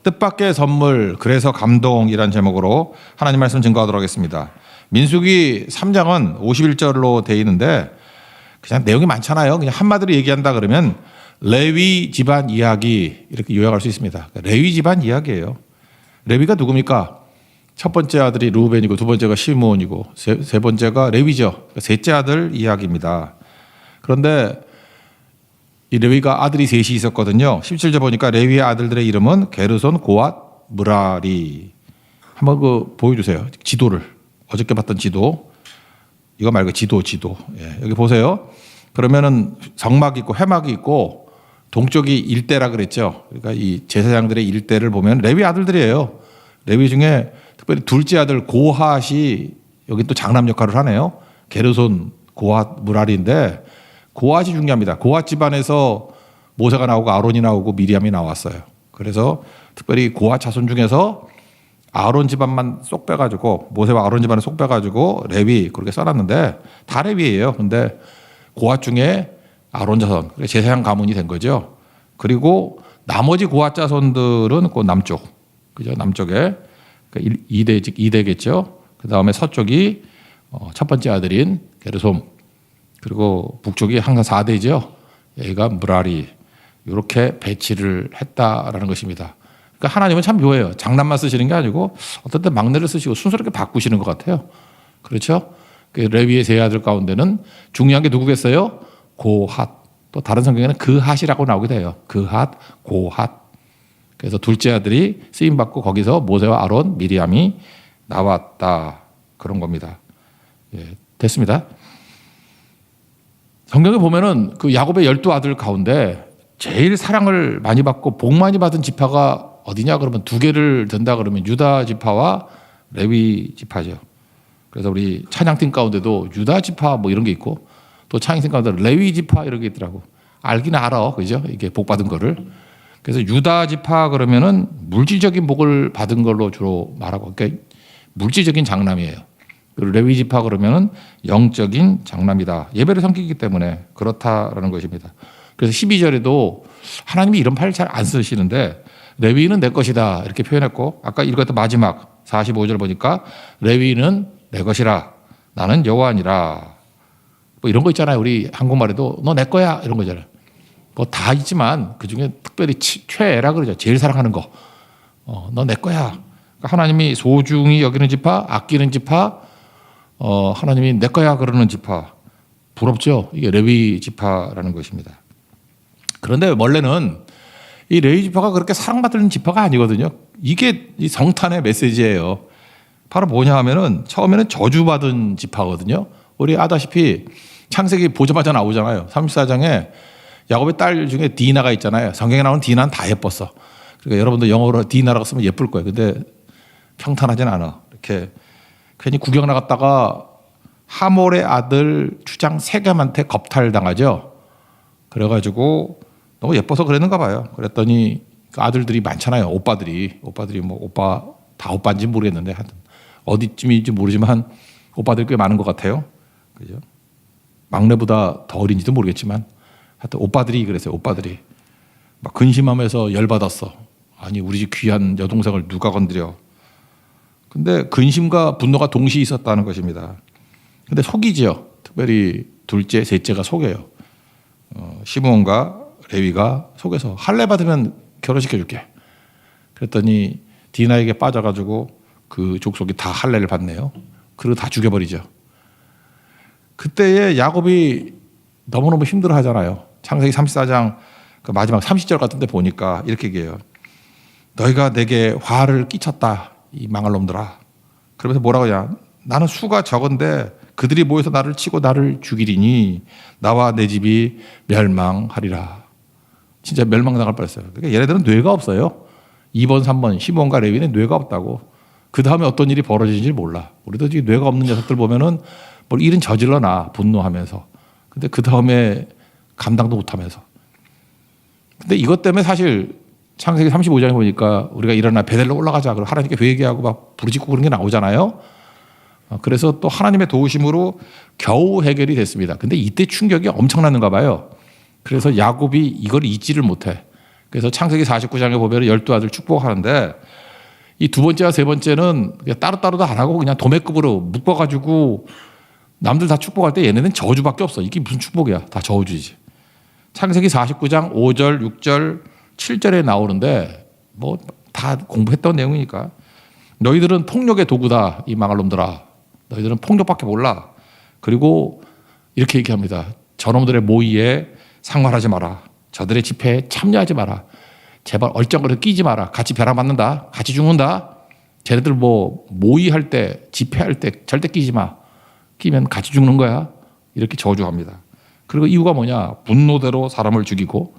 뜻밖의 선물, 그래서 감동이란 제목으로 하나님 말씀 증거하도록 하겠습니다. 민수기 3장은 51절로 되어 있는데 그냥 내용이 많잖아요. 그냥 한마디로 얘기한다 그러면 레위 집안 이야기 이렇게 요약할 수 있습니다. 레위 집안 이야기예요. 레위가 누굽니까? 첫 번째 아들이 루벤이고 두 번째가 시므온이고 세 번째가 레위죠. 셋째 아들 이야기입니다. 그런데 이 레위가 아들이 셋이 있었거든요. 17절 보니까 레위의 아들들의 이름은 게르손, 고앗, 무라리. 한번 그 보여주세요. 지도를. 어저께 봤던 지도. 이거 말고 지도. 예, 여기 보세요. 그러면은 성막이 있고 회막이 있고 동쪽이 일대라 그랬죠. 그러니까 이 제사장들의 일대를 보면 레위 아들들이에요. 레위 중에 특별히 둘째 아들 고핫이 여기 또 장남 역할을 하네요. 게르손, 고핫, 무라리인데 고핫이 중요합니다. 고핫 집안에서 모세가 나오고 아론이 나오고 미리암이 나왔어요. 그래서 특별히 고핫 자손 중에서 아론 집안만 쏙 빼가지고 모세와 아론 집안을 쏙 빼가지고 레위 그렇게 써놨는데 다 레위예요. 근데 고핫 중에 아론 자손, 제사장 가문이 된 거죠. 그리고 나머지 고핫 자손들은 그 남쪽, 그죠? 남쪽에 2대겠죠. 그 다음에 서쪽이 첫 번째 아들인 게르솜, 그리고 북쪽이 항상 4대죠. 여기가 무라리. 이렇게 배치를 했다라는 것입니다. 그러니까 하나님은 참 묘해요. 장난만 쓰시는 게 아니고 어떤 때 막내를 쓰시고 순서롭게 바꾸시는 것 같아요. 그렇죠? 그 레위의 세 아들 가운데는 중요한 게 누구겠어요? 고핫. 또 다른 성경에는 그핫이라고 나오기도 해요. 그핫, 고핫. 그래서 둘째 아들이 쓰임받고 거기서 모세와 아론, 미리암이 나왔다. 그런 겁니다. 예, 됐습니다. 성경에 보면은 그 야곱의 12아들 가운데 제일 사랑을 많이 받고 복 많이 받은 지파가 어디냐 그러면 두 개를 든다 그러면 유다 지파와 레위 지파죠. 그래서 우리 찬양팀 가운데도 유다 지파 뭐 이런 게 있고 또 찬양팀 가운데 레위 지파 이런 게 있더라고. 알긴 알아. 그죠? 이게 복 받은 거를. 그래서 유다 지파 그러면은 물질적인 복을 받은 걸로 주로 말하고 그러니까 물질적인 장남이에요. 그리고 레위 지파 그러면은 영적인 장남이다. 예배를 섬기기 때문에 그렇다라는 것입니다. 그래서 12절에도 하나님이 이런 말을 잘 안 쓰시는데 레위는 내 것이다 이렇게 표현했고 아까 읽었던 마지막 45절 보니까 레위는 내 것이라 나는 여호와니라 뭐 이런 거 있잖아요. 우리 한국말에도 너 내 거야 이런 거잖아요. 뭐 다 있지만 그중에 특별히 최애라 그러죠. 제일 사랑하는 거. 너 내 거야. 그러니까 하나님이 소중히 여기는 지파, 아끼는 지파, 하나님이 내 거야 그러는 지파. 부럽죠? 이게 레위 지파라는 것입니다. 그런데 원래는 이 레위 지파가 그렇게 사랑받는 지파가 아니거든요. 이게 이 성탄의 메시지예요. 바로 뭐냐 하면은 처음에는 저주받은 지파거든요. 우리 아다시피 창세기 보자마자 나오잖아요. 34장에 야곱의 딸 중에 디나가 있잖아요. 성경에 나오는 디나는 다 예뻤어. 그러니까 여러분도 영어로 디나라고 쓰면 예쁠 거예요. 근데 평탄하진 않아. 이렇게 괜히 구경 나갔다가 하몰의 아들 주장 세겜한테 겁탈당하죠. 그래가지고 너무 예뻐서 그랬는가 봐요. 그랬더니 그 아들들이 많잖아요. 오빠들이 뭐 오빠 다 오빠인지 모르겠는데 하여튼 어디쯤인지 모르지만 오빠들이 꽤 많은 것 같아요. 그죠? 막내보다 더 어린지도 모르겠지만 하여튼 오빠들이 그랬어요. 오빠들이 막 근심하면서 열받았어. 아니 우리 집 귀한 여동생을 누가 건드려. 근데 근심과 분노가 동시에 있었다는 것입니다. 근데 속이죠. 특별히 둘째, 셋째가 속여요. 시므온과 레위가 속여서 할례 받으면 결혼시켜줄게. 그랬더니 디나에게 빠져가지고 그 족속이 다 할례를 받네요. 그리고 다 죽여버리죠. 그때에 야곱이 너무너무 힘들어 하잖아요. 창세기 34장 그 마지막 30절 같은 데 보니까 이렇게 얘기해요. 너희가 내게 화를 끼쳤다. 이 망할 놈들아. 그러면서 뭐라고 하냐. 나는 수가 적은데 그들이 모여서 나를 치고 나를 죽이리니 나와 내 집이 멸망하리라. 진짜 멸망당할 뻔했어요. 그러니까 얘네들은 뇌가 없어요. 2번, 3번 시몬과 레위는 뇌가 없다고. 그 다음에 어떤 일이 벌어지는지 몰라. 우리도 지금 뇌가 없는 녀석들 보면은 뭘 일은 저질러 놔. 분노하면서. 근데 그 다음에 감당도 못하면서. 근데 이것 때문에 사실 창세기 35장에 보니까 우리가 일어나 베델로 올라가자. 그리고 하나님께 회개하고 막 부르짖고 그런 게 나오잖아요. 그래서 또 하나님의 도우심으로 겨우 해결이 됐습니다. 근데 이때 충격이 엄청났는가 봐요. 그래서 야곱이 이걸 잊지를 못해. 그래서 창세기 49장에 보면 12아들 축복하는데 이 두 번째와 세 번째는 그냥 따로따로도 안 하고 그냥 도매급으로 묶어가지고 남들 다 축복할 때 얘네는 저주밖에 없어. 이게 무슨 축복이야. 다 저주지. 창세기 49장 5절, 6절, 7절에 나오는데 뭐 다 공부했던 내용이니까 너희들은 폭력의 도구다. 이 망할 놈들아. 너희들은 폭력밖에 몰라. 그리고 이렇게 얘기합니다. 저놈들의 모의에 상관하지 마라. 저들의 집회에 참여하지 마라. 제발 얼쩡거려 끼지 마라. 같이 벼락 맞는다. 같이 죽는다. 쟤네들 뭐 모의할 때 집회할 때 절대 끼지 마. 끼면 같이 죽는 거야. 이렇게 저주합니다. 그리고 이유가 뭐냐. 분노대로 사람을 죽이고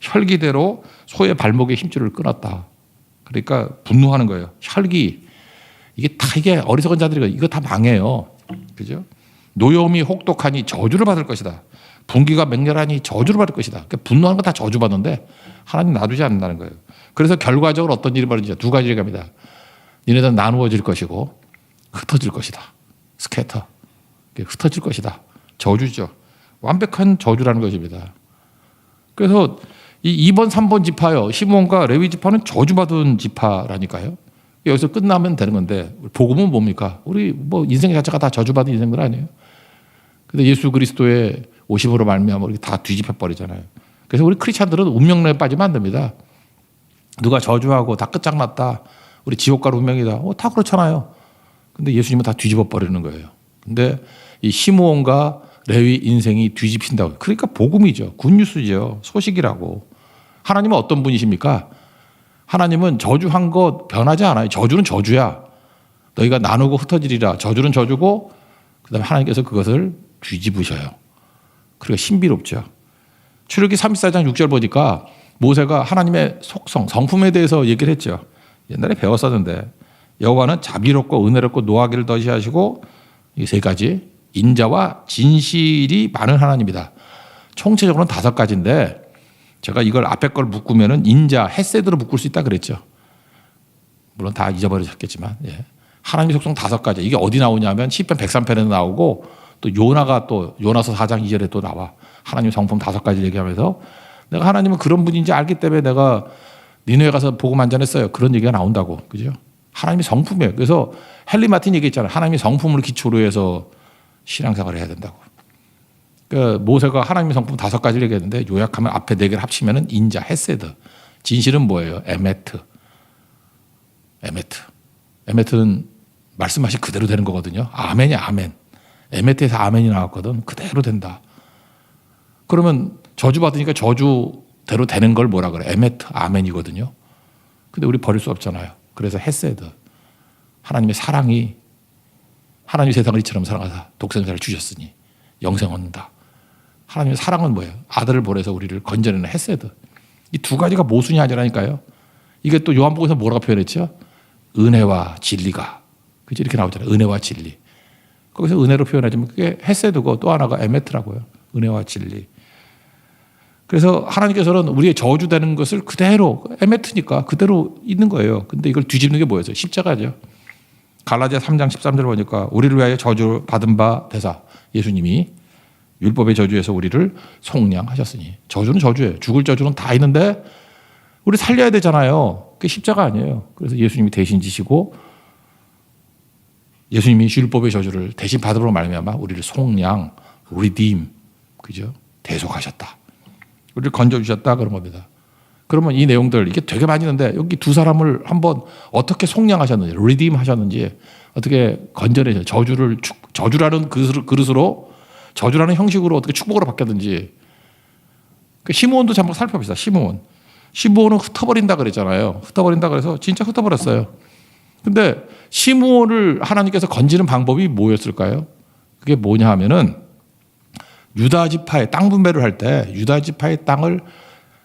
혈기대로 소의 발목에 힘줄을 끊었다. 그러니까 분노하는 거예요. 혈기. 이게 어리석은 자들이 이거 다 망해요. 그죠? 노여움이 혹독하니 저주를 받을 것이다. 분기가 맹렬하니 저주를 받을 것이다. 그러니까 분노하는 거 다 저주받는데 하나님 놔두지 않는다는 거예요. 그래서 결과적으로 어떤 일이 벌어지죠? 두 가지를 갑니다. 니네들은 나누어질 것이고 흩어질 것이다. 스캐터. 흩어질 것이다. 저주죠. 완벽한 저주라는 것입니다. 그래서 이 2번, 3번 지파요. 시므온과 레위 지파는 저주받은 지파라니까요. 여기서 끝나면 되는 건데 복음은 뭡니까? 우리 뭐 인생 자체가 다 저주받은 인생들 아니에요. 근데 예수 그리스도의 오심으로 말미암아 우리 다 뒤집혀 버리잖아요. 그래서 우리 크리스찬들은 운명론에 빠지면 안 됩니다. 누가 저주하고 다 끝장났다. 우리 지옥 갈 운명이다. 다 그렇잖아요. 근데 예수님은 다 뒤집어 버리는 거예요. 근데 이 시므온과 레위 인생이 뒤집힌다고. 그러니까 복음이죠. 굿뉴스죠. 소식이라고. 하나님은 어떤 분이십니까? 하나님은 저주한 것 변하지 않아요. 저주는 저주야. 너희가 나누고 흩어지리라. 저주는 저주고 그다음에 하나님께서 그것을 뒤집으셔요. 그러니까 신비롭죠. 출애굽기 34장 6절 보니까 모세가 하나님의 속성, 성품에 대해서 얘기를 했죠. 옛날에 배웠었는데 여호와는 자비롭고 은혜롭고 노하기를 더시하시고 이 세 가지 인자와 진실이 많은 하나님이다. 총체적으로는 5가지인데 제가 이걸 앞에 걸 묶으면은 인자, 헤세드로 묶을 수 있다 그랬죠. 물론 다 잊어버리셨겠지만 하나님의 속성 5가지. 이게 어디 나오냐면 시편 103편에도 나오고 또 요나가 또 요나서 4장 2절에 또 나와. 하나님 성품 5가지 얘기하면서 내가 하나님은 그런 분인지 알기 때문에 내가 니네에 가서 복음 안전했어요. 그런 얘기가 나온다고. 그죠? 하나님의 성품이에요. 그래서 헨리 마틴 얘기했잖아요. 하나님의 성품을 기초로 해서 신앙생활을 해야 된다고. 그러니까 모세가 하나님의 성품 5가지를 얘기했는데 요약하면 앞에 4개를 합치면 인자, 헤세드. 진실은 뭐예요? 에메트. 에메트는 말씀하신 그대로 되는 거거든요. 아멘이야, 아멘. 에메트에서 아멘이 나왔거든. 그대로 된다. 그러면 저주받으니까 저주대로 되는 걸 뭐라 그래? 에메트, 아멘이거든요. 근데 우리 버릴 수 없잖아요. 그래서 헤세드. 하나님의 사랑이 하나님이 세상을 이처럼 사랑하사 독생자를 주셨으니 영생 얻는다. 하나님의 사랑은 뭐예요? 아들을 보내서 우리를 건져내는 헤세드. 이 2가지가 모순이 아니라니까요. 이게 또 요한복음에서 뭐라고 표현했죠? 은혜와 진리가. 그죠? 이렇게 나오잖아요. 은혜와 진리. 거기서 은혜로 표현하지만 그게 헤세드고 또 하나가 에메트라고요. 은혜와 진리. 그래서 하나님께서는 우리의 저주되는 것을 그대로 에메트니까 그대로 있는 거예요. 근데 이걸 뒤집는 게 뭐였어요? 십자가죠. 갈라디아 3장 13절 보니까 우리를 위하여 저주 받은 바 되사 예수님이 율법의 저주에서 우리를 속량하셨으니. 저주는 저주예요. 죽을 저주는 다 있는데 우리 살려야 되잖아요. 그게 십자가 아니에요. 그래서 예수님이 대신 지시고 예수님이 율법의 저주를 대신 받으러 말미암아 우리를 속량, 리딤, 그죠? 대속하셨다. 우리를 건져주셨다 그런 겁니다. 그러면 이 내용들 이게 되게 많이 있는데 여기 2 사람을 한번 어떻게 속량하셨는지, 리딤 하셨는지, 어떻게 건져내셨는지, 저주라는 그릇으로, 저주라는 형식으로 어떻게 축복으로 바뀌었는지. 시므온도 한번 살펴봅시다. 시므온은 흩어버린다 그랬잖아요. 흩어버린다 그래서 진짜 흩어버렸어요. 근데 시므온을 하나님께서 건지는 방법이 뭐였을까요? 그게 뭐냐 하면은 유다 지파의 땅 분배를 할 때 유다 지파의 땅을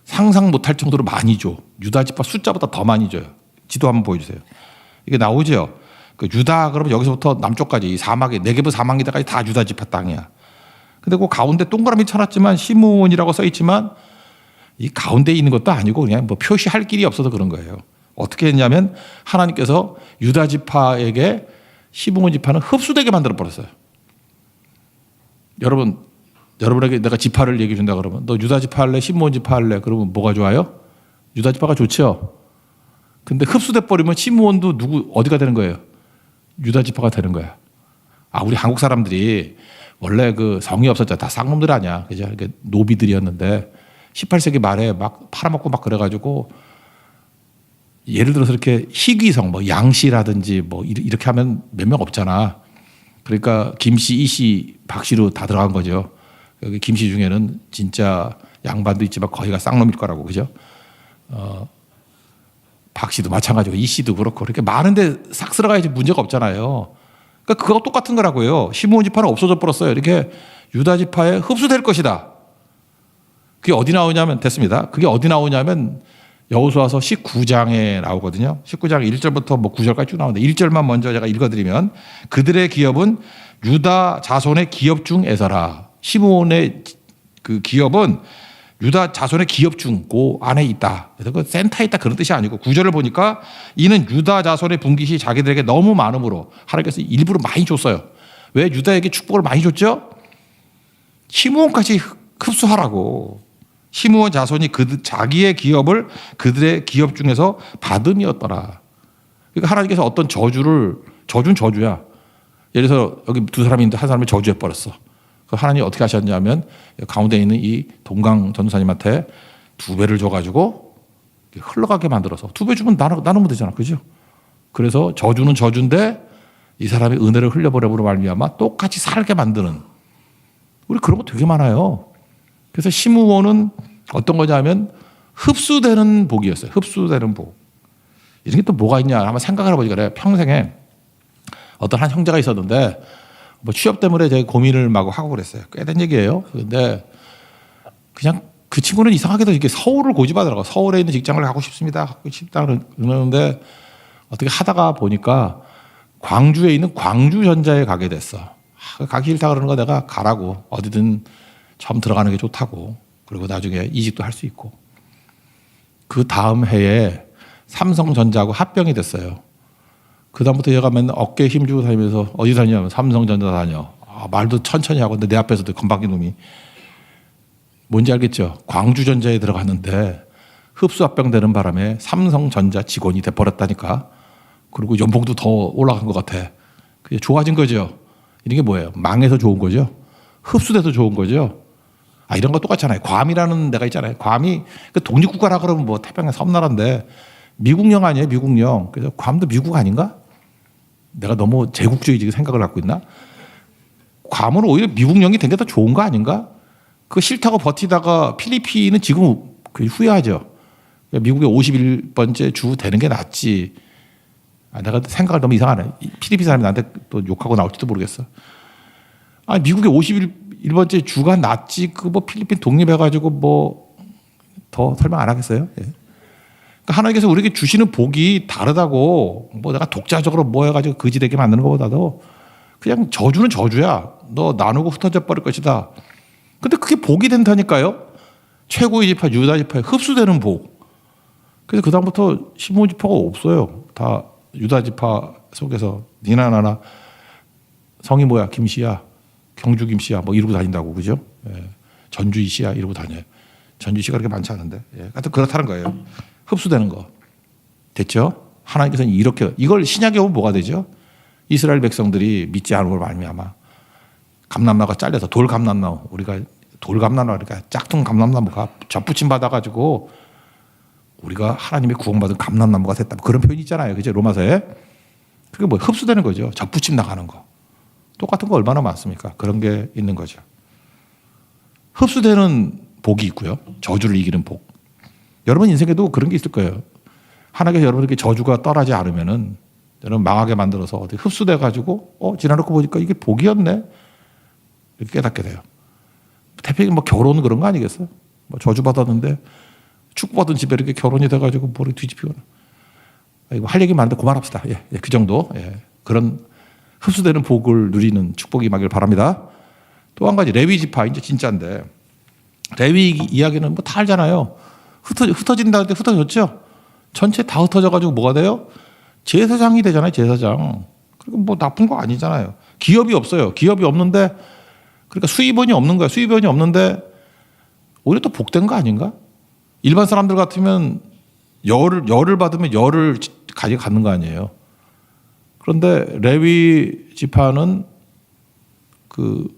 상상 못할 정도로 많이 줘. 유다 지파 숫자보다 더 많이 줘요. 지도 한번 보여주세요. 이게 나오죠. 그 유다 그러면 여기서부터 남쪽까지 이 사막에 네게브 사막이다까지 다 유다 지파 땅이야. 근데 그 가운데 동그라미 쳐놨지만 시므온이라고 써 있지만 이 가운데 있는 것도 아니고 그냥 뭐 표시할 길이 없어서 그런 거예요. 어떻게 했냐면 하나님께서 유다 지파에게 시므온 지파는 흡수되게 만들어 버렸어요. 여러분에게 내가 지파를 얘기해 준다 그러면 너 유다 지파 할래? 시므온 지파 할래? 그러면 뭐가 좋아요? 유다 지파가 좋죠. 근데 흡수돼 버리면 시므온도 누구 어디가 되는 거예요? 유다 지파가 되는 거야. 우리 한국 사람들이 원래 그 성이 없었잖아. 다 쌍놈들 아니야. 그죠? 노비들이었는데 18세기 말에 막 팔아먹고 막 그래가지고 예를 들어서 이렇게 희귀성, 뭐 양씨라든지 뭐 이렇게 하면 몇 명 없잖아. 그러니까 김씨, 이씨, 박씨로 다 들어간 거죠. 여기 김씨 중에는 진짜 양반도 있지만 거의가 쌍놈일 거라고, 그죠? 박씨도 마찬가지고 이씨도 그렇고 그렇게 많은데 싹 들어가야지 문제가 없잖아요. 그러니까 그거 똑같은 거라고요. 시므온 지파는 없어져 버렸어요. 이렇게 유다 지파에 흡수될 것이다. 그게 어디 나오냐면 됐습니다. 그게 어디 나오냐면 여호수아서 19장에 나오거든요. 19장 1절부터 뭐 9절까지 쭉 나오는데 1절만 먼저 제가 읽어드리면 그들의 기업은 유다 자손의 기업 중에서라. 시므온의 그 기업은 유다 자손의 기업 중 그 안에 있다. 그래서 그 센터에 있다 그런 뜻이 아니고 9절을 보니까 이는 유다 자손의 분깃이 자기들에게 너무 많음으로 하나님께서 일부러 많이 줬어요. 왜 유다에게 축복을 많이 줬죠? 시므온까지 흡수하라고. 시므온 자손이 자기의 기업을 그들의 기업 중에서 받음이었더라. 그러니까 하나님께서 어떤 저주는 저주야. 예를 들어서 여기 두 사람이 있는데 한 사람이 저주해 버렸어. 하나님이 어떻게 하셨냐면 가운데 있는 이 동강 전도사님한테 2배를 줘가지고 흘러가게 만들어서 2배 주면 나누면 되잖아, 그죠? 그래서 저주는 저주인데 이 사람이 은혜를 흘려보내므로 말미암아 똑같이 살게 만드는, 우리 그런 거 되게 많아요. 그래서 시므온은 어떤 거냐면 흡수되는 복이었어요. 흡수되는 복. 이런 게 또 뭐가 있냐 한번 생각을 해보니까 그래. 평생에 어떤 한 형제가 있었는데 뭐 취업 때문에 제가 고민을 막 하고 그랬어요. 꽤 된 얘기예요. 근데 그냥 그 친구는 이상하게도 이렇게 서울을 고집하더라고요. 서울에 있는 직장을 가고 싶습니다. 그러는데 어떻게 하다가 보니까 광주에 있는 광주전자에 가게 됐어. 가기 싫다 그러는 거 내가 가라고. 어디든 처음 들어가는 게 좋다고. 그리고 나중에 이직도 할 수 있고. 그 다음 해에 삼성전자하고 합병이 됐어요. 그다음부터 얘가 맨날 어깨에 힘주고 다니면서 어디 다니냐면 삼성전자 다녀. 말도 천천히 하고. 근데 내 앞에서도 건방진 놈이. 뭔지 알겠죠? 광주전자에 들어갔는데 흡수 합병되는 바람에 삼성전자 직원이 돼버렸다니까. 그리고 연봉도 더 올라간 것 같아. 그게 좋아진 거죠. 이런 게 뭐예요? 망해서 좋은 거죠. 흡수돼서 좋은 거죠. 이런 거 똑같잖아요. 괌이라는 데가 있잖아요. 괌이 그 독립국가라 그러면 뭐 태평양 섬나라인데 미국령 아니에요, 미국령. 그래서 괌도 미국 아닌가? 내가 너무 제국주의적 생각을 갖고 있나? 괌은 오히려 미국령이 된 게 더 좋은 거 아닌가? 그거 싫다고 버티다가 필리핀은 지금 후회하죠. 미국의 51번째 주 되는 게 낫지. 내가 생각을 너무 이상하네. 필리핀 사람이 나한테 또 욕하고 나올지도 모르겠어. 미국의 51번째 주가 낫지. 그 뭐 필리핀 독립해가지고 뭐 더 설명 안 하겠어요? 예. 그러니까 하나님께서 우리에게 주시는 복이 다르다고. 뭐 내가 독자적으로 뭐 해가지고 거지되게 만드는 것보다도 그냥 저주는 저주야. 너 나누고 흩어져 버릴 것이다. 근데 그게 복이 된다니까요. 최고의 지파 유다 지파에 흡수되는 복. 그래서 그 다음부터 시므온 지파가 없어요. 다 유다 지파 속에서 니나 나나 성이 뭐야? 김씨야, 경주 김씨야, 뭐 이러고 다닌다고, 그죠? 예. 전주 이씨야 이러고 다녀요. 전주 씨가 그렇게 많지 않은데. 예. 하여튼 그렇다는 거예요. 흡수되는 거. 됐죠? 하나님께서는 이렇게, 이걸 신약에 오면 뭐가 되죠? 이스라엘 백성들이 믿지 않음으로 말미암아 감람나무가 잘려서 돌감람나무, 우리가 돌감람나무, 그러니까 짝퉁 감람나무가 접붙임 받아가지고 우리가 하나님의 구원받은 감람나무가 됐다. 그런 표현이 있잖아요. 그죠? 로마서에. 그게 뭐 흡수되는 거죠. 접붙임 나가는 거. 똑같은 거 얼마나 많습니까? 그런 게 있는 거죠. 흡수되는 복이 있고요. 저주를 이기는 복. 여러분 인생에도 그런 게 있을 거예요. 하나님께서 여러분에게 저주가 떠나지 않으면은 여러분 망하게 만들어서 어디 흡수돼가지고 지나놓고 보니까 이게 복이었네. 이렇게 깨닫게 돼요. 대표적인 뭐 결혼 그런 거 아니겠어요? 뭐 저주받았는데 축복받은 집에 이렇게 결혼이 돼가지고 머리 뒤집히거나. 이거 할 얘기 많은데 그만합시다. 예, 그 정도. 예, 그런 흡수되는 복을 누리는 축복이 임하길 바랍니다. 또 한 가지 레위 지파 이제 진짜인데 레위 이야기는 뭐 다 알잖아요. 흩어진다는데 흩어졌죠. 전체 다 흩어져가지고 뭐가 돼요? 제사장이 되잖아요. 제사장. 그리고 뭐 나쁜 거 아니잖아요. 기업이 없어요. 기업이 없는데 그러니까 수입원이 없는 거야. 수입원이 없는데 오히려 또 복된 거 아닌가? 일반 사람들 같으면 열을 받으면 열을 가져가는 거 아니에요. 그런데 레위 지파는 그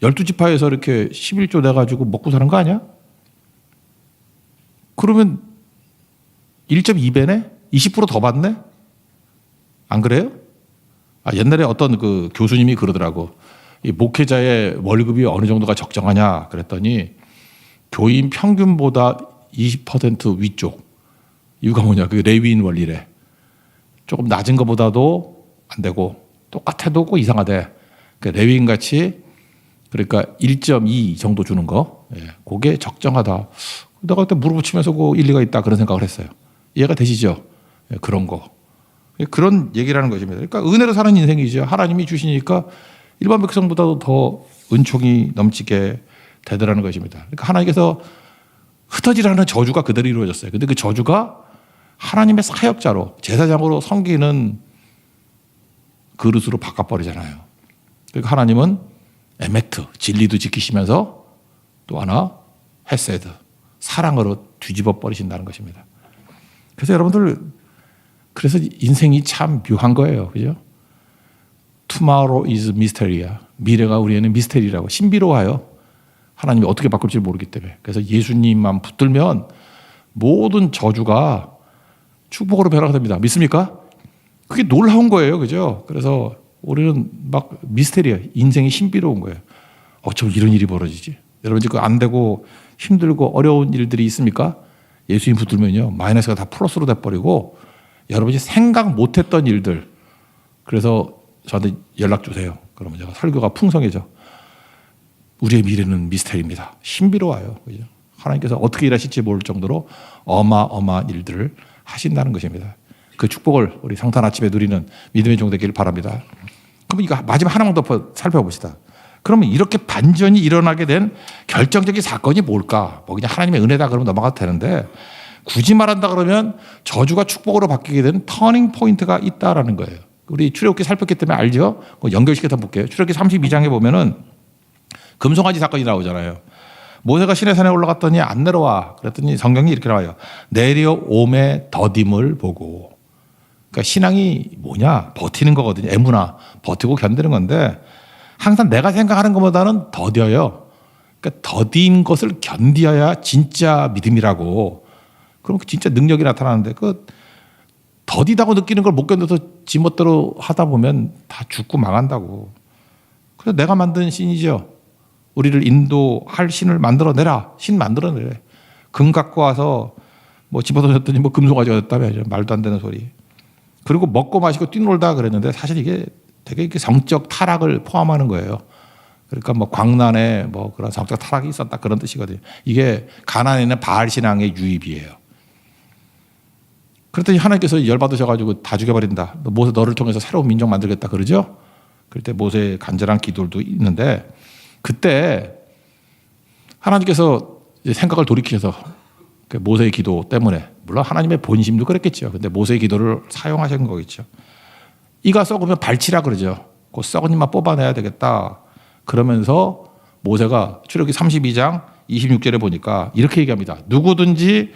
12지파에서 이렇게 11조 내가지고 먹고 사는 거 아니야? 그러면 1.2배네? 20%더 받네? 안 그래요? 옛날에 어떤 그 교수님이 그러더라고. 이 목회자의 월급이 어느 정도가 적정하냐 그랬더니 교인 평균보다 20% 위쪽. 이유가 뭐냐? 그게 레위인 원리래. 조금 낮은 것보다도 안 되고 똑같아도 꼭 이상하대. 그러니까 레위인 같이 그러니까 1.2 정도 주는 거. 그게 적정하다. 내가 그때 물어붙이면서 그 일리가 있다 그런 생각을 했어요. 이해가 되시죠? 그런 거. 그런 얘기라는 것입니다. 그러니까 은혜로 사는 인생이죠. 하나님이 주시니까 일반 백성보다도 더 은총이 넘치게 되더라는 것입니다. 그러니까 하나님께서 흩어지라는 저주가 그대로 이루어졌어요. 근데 그 저주가 하나님의 사역자로 제사장으로 섬기는 그릇으로 바꿔버리잖아요. 그러니까 하나님은 에메트, 진리도 지키시면서 또 하나 헤세드, 사랑으로 뒤집어 버리신다는 것입니다. 그래서 여러분들 그래서 인생이 참 묘한 거예요. 그죠? Tomorrow is mystery야. 미래가 우리에는 미스테리라고 신비로워요. 하나님이 어떻게 바꿀지 모르기 때문에. 그래서 예수님만 붙들면 모든 저주가 축복으로 변화가 됩니다. 믿습니까? 그게 놀라운 거예요. 그죠? 그래서 우리는 막 미스테리야. 인생이 신비로운 거예요. 어쩜 이런 일이 벌어지지? 여러분 지금 안 되고 힘들고 어려운 일들이 있습니까? 예수님 붙들면요. 마이너스가 다 플러스로 돼버리고 여러분이 생각 못했던 일들. 그래서 저한테 연락 주세요. 그러면 제가 설교가 풍성해져. 우리의 미래는 미스테리입니다. 신비로워요. 그죠? 하나님께서 어떻게 일하실지 모를 정도로 어마어마한 일들을 하신다는 것입니다. 그 축복을 우리 성탄 아침에 누리는 믿음의 종 되기를 바랍니다. 그럼 이거 마지막 하나만 더 살펴봅시다. 그러면 이렇게 반전이 일어나게 된 결정적인 사건이 뭘까? 뭐 그냥 하나님의 은혜다 그러면 넘어가도 되는데 굳이 말한다 그러면 저주가 축복으로 바뀌게 된 터닝 포인트가 있다라는 거예요. 우리 출애굽기 살폈기 때문에 알죠? 연결시켜서 볼게요. 출애굽기 32장에 보면은 금송아지 사건이 나오잖아요. 모세가 시내산에 올라갔더니 안 내려와. 그랬더니 성경이 이렇게 나와요. 내려옴의 더딤을 보고. 그러니까 신앙이 뭐냐? 버티는 거거든요. 애무나 버티고 견디는 건데 항상 내가 생각하는 것보다는 더뎌요. 그러니까 더딘 것을 견디어야 진짜 믿음이라고. 그럼 진짜 능력이 나타나는데 그 더디다고 느끼는 걸 못 견뎌서 지멋대로 하다 보면 다 죽고 망한다고. 그래서 내가 만든 신이죠. 우리를 인도할 신을 만들어내라. 신 만들어내래. 금 갖고 와서 뭐 집어던졌더니 뭐 금송아지가 됐다며. 말도 안 되는 소리. 그리고 먹고 마시고 뛰놀다 그랬는데 사실 이게 되게 성적 타락을 포함하는 거예요. 그러니까 뭐 광란에 뭐 그런 성적 타락이 있었다 그런 뜻이거든요. 이게 가나안에 있는 바알 신앙의 유입이에요. 그랬더니 하나님께서 열받으셔가지고 다 죽여버린다. 모세 너를 통해서 새로운 민족 만들겠다 그러죠. 그럴 때 모세의 간절한 기도도 있는데 그때 하나님께서 생각을 돌이키셔서 모세의 기도 때문에 물론 하나님의 본심도 그랬겠죠. 근데 모세의 기도를 사용하신 거겠죠. 이가 썩으면 발치라 그러죠. 그 썩은 잎만 뽑아내야 되겠다. 그러면서 모세가 출애굽기 32장 26절에 보니까 이렇게 얘기합니다. 누구든지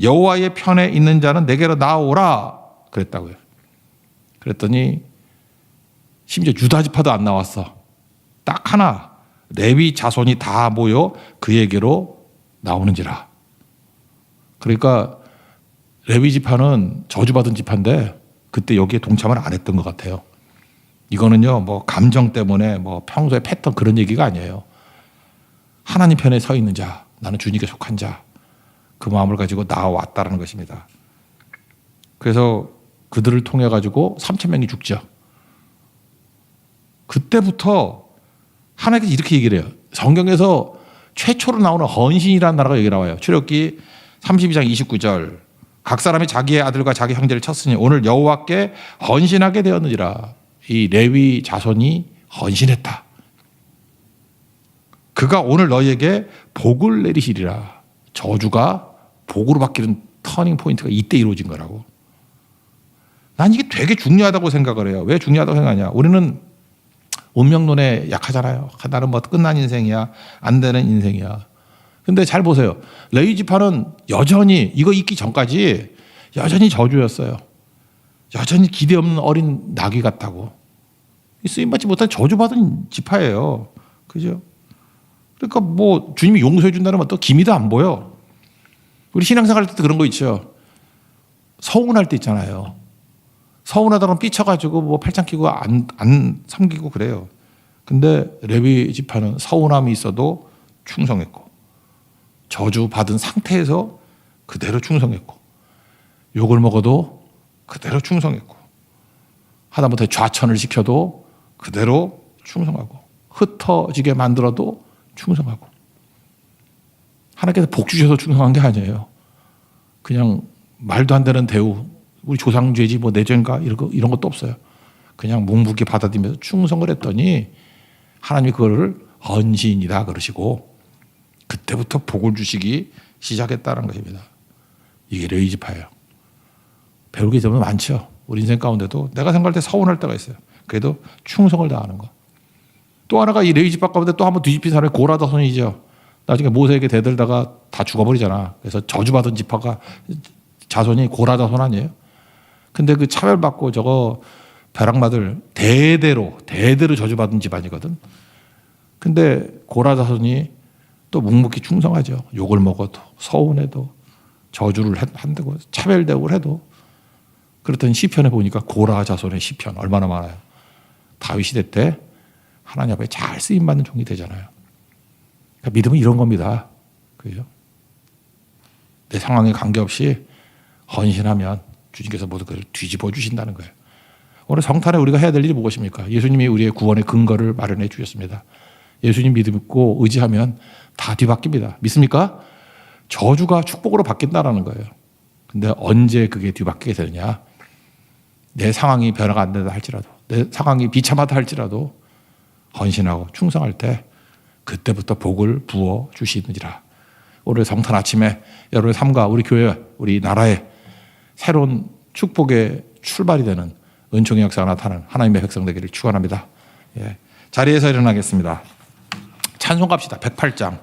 여호와의 편에 있는 자는 내게로 나오라 그랬다고요. 그랬더니 심지어 유다 지파도 안 나왔어. 딱 하나 레위 자손이 다 모여 그에게로 나오는지라. 그러니까 레위 지파는 저주받은 지파인데 그때 여기에 동참을 안 했던 것 같아요. 이거는요, 뭐 감정 때문에 뭐 평소에 패턴 그런 얘기가 아니에요. 하나님 편에 서 있는 자, 나는 주님께 속한 자, 그 마음을 가지고 나왔다라는 것입니다. 그래서 그들을 통해 가지고 3,000명이 죽죠. 그때부터 하나님께서 이렇게 얘기를 해요. 성경에서 최초로 나오는 헌신이라는 나라가 여기 나와요. 출애굽기 32장 29절. 각 사람이 자기의 아들과 자기 형제를 쳤으니 오늘 여호와께 헌신하게 되었느니라. 이 레위 자손이 헌신했다. 그가 오늘 너희에게 복을 내리시리라. 저주가 복으로 바뀌는 터닝 포인트가 이때 이루어진 거라고. 난 이게 되게 중요하다고 생각을 해요. 왜 중요하다고 생각하냐. 우리는 운명론에 약하잖아요. 나는 뭐 끝난 인생이야. 안 되는 인생이야. 근데 잘 보세요. 레위 지파는 여전히 이거 있기 전까지 여전히 저주였어요. 여전히 기대 없는 어린 나귀 같다고. 쓰임받지 못한 저주받은 지파예요. 그죠? 그러니까 뭐 주님이 용서해 준다는 또 기미도 안 보여. 우리 신앙생활 할 때도 그런 거 있죠. 서운할 때 있잖아요. 서운하다면 삐쳐가지고 뭐 팔짱 끼고 안 섬기고 그래요. 근데 레위 지파는 서운함이 있어도 충성했고, 저주 받은 상태에서 그대로 충성했고, 욕을 먹어도 그대로 충성했고, 하다못해 좌천을 시켜도 그대로 충성하고, 흩어지게 만들어도 충성하고. 하나님께서 복 주셔서 충성한 게 아니에요. 그냥 말도 안 되는 대우, 우리 조상죄지 뭐 내 죄인가 이런 것도 없어요. 그냥 묵묵히 받아들이면서 충성을 했더니 하나님이 그거를 헌신이다 그러시고 그때부터 복을 주시기 시작했다는 것입니다. 이게 레위 지파예요. 배울 게 정말 많죠. 우리 인생 가운데도 내가 생각할 때 서운할 때가 있어요. 그래도 충성을 다하는 거. 또 하나가 이 레위 지파 가운데 또 한번 뒤집힌 사람이 고라다손이죠. 나중에 모세에게 대들다가 다 죽어버리잖아. 그래서 저주받은 지파가 자손이 고라다손 아니에요? 근데 그 차별받고 저거 벼락맞을 대대로 저주받은 집안이거든. 근데 고라다손이 또 묵묵히 충성하죠. 욕을 먹어도 서운해도 저주를 한다고 차별되고 해도. 그렇더니 시편에 보니까 고라 자손의 시편 얼마나 많아요. 다윗 시대 때 하나님 앞에 잘 쓰임받는 종이 되잖아요. 그러니까 믿음은 이런 겁니다. 그죠? 내 상황에 관계없이 헌신하면 주님께서 모든 것을 뒤집어 주신다는 거예요. 오늘 성탄에 우리가 해야 될 일이 무엇입니까? 예수님이 우리의 구원의 근거를 마련해 주셨습니다. 예수님 믿고 의지하면 다 뒤바뀝니다. 믿습니까? 저주가 축복으로 바뀐다는 거예요. 근데 언제 그게 뒤바뀌게 되느냐? 내 상황이 변화가 안 된다 할지라도, 내 상황이 비참하다 할지라도 헌신하고 충성할 때 그때부터 복을 부어 주시느니라. 오늘 성탄 아침에 여러분의 삶과 우리 교회, 우리 나라의 새로운 축복의 출발이 되는 은총의 역사가 나타나는 하나님의 백성 되기를 축원합니다. 예. 자리에서 일어나겠습니다. 찬송 갑시다. 108장.